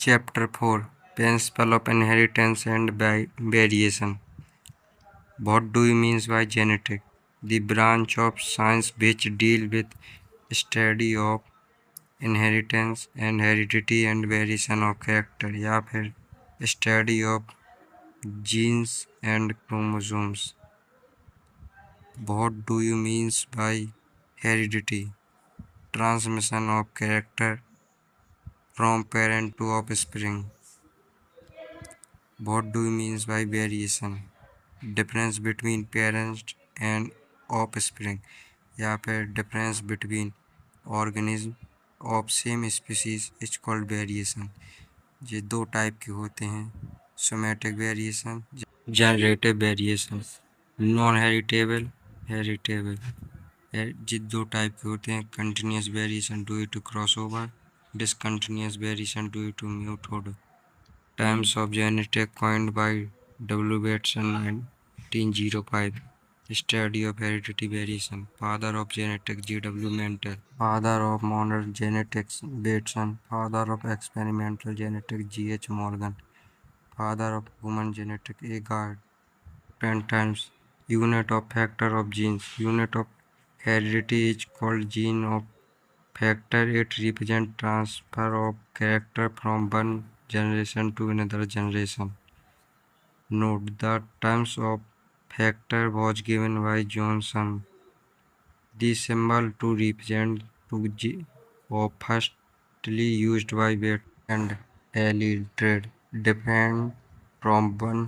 Chapter 4: Principle of Inheritance and Variation. What do you mean by genetic? The branch of science which deal with study of inheritance and heredity and variation of character या फिर study of genes and chromosomes. What do you mean by heredity? Transmission of character from parent to offspring. What do you mean by variation? Difference between parents and offspring या फिर difference between organism of same species is called variation. ये दो type के होते हैं, somatic variation, generative variation, non heritable, heritable. ये दो type के होते हैं, continuous variation due to crossover, discontinuous variation due to muted. Terms of genetic coined by W. Bateson 1905. Study of hereditary variation. Father of genetics G.W. Mantel. Father of modern genetics Bateson. Father of experimental genetics G.H. Morgan. Father of human genetics A. Gard. 10 times. Unit of factor of genes. Unit of heredity is called gene of factor. It represents transfer of character from one generation to another generation. Note: the terms of factor was given by Johnson. The symbol to represent to G was firstly used by Bateson and Elidred. Different from one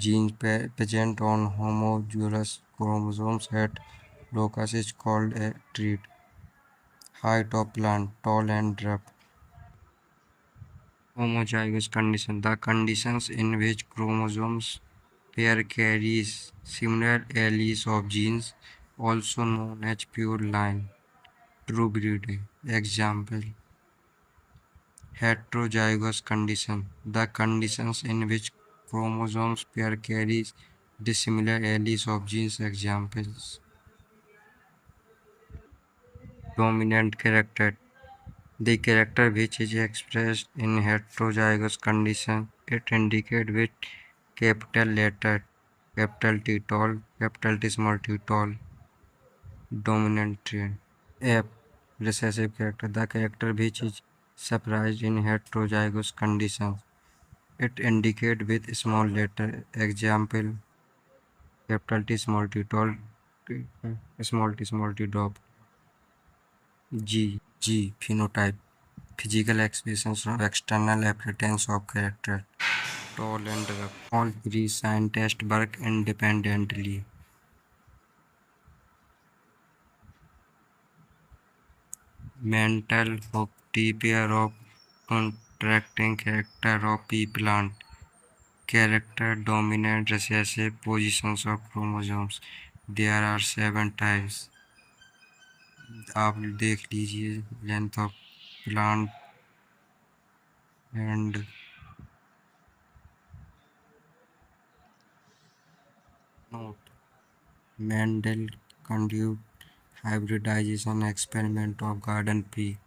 gene present on homologous chromosomes at locus is called a trait. Height of plant: tall and dwarf. Homozygous condition: the conditions in which chromosomes pair carries similar alleles of genes, also known as pure line, true breeding. Example: heterozygous condition: the conditions in which chromosomes pair carries dissimilar alleles of genes. Examples: dominant character: the character which is expressed in heterozygous condition. It indicates with capital letter capital T tall, capital T small t tall. Dominant trait. F. Recessive character: the character which is surprised in heterozygous conditions. It indicates with small letter. Example: capital T small t tall, small t dog. G. Phenotype: physical expressions of external appearance of character. Tall and rough. All three scientists work independently. Mental of T pair of contracting character of P plant. Character dominant recessive positions of chromosomes. There are 7 types. आप देख लीजिए length of plant and note Mendel conducted hybridization experiment of garden pea.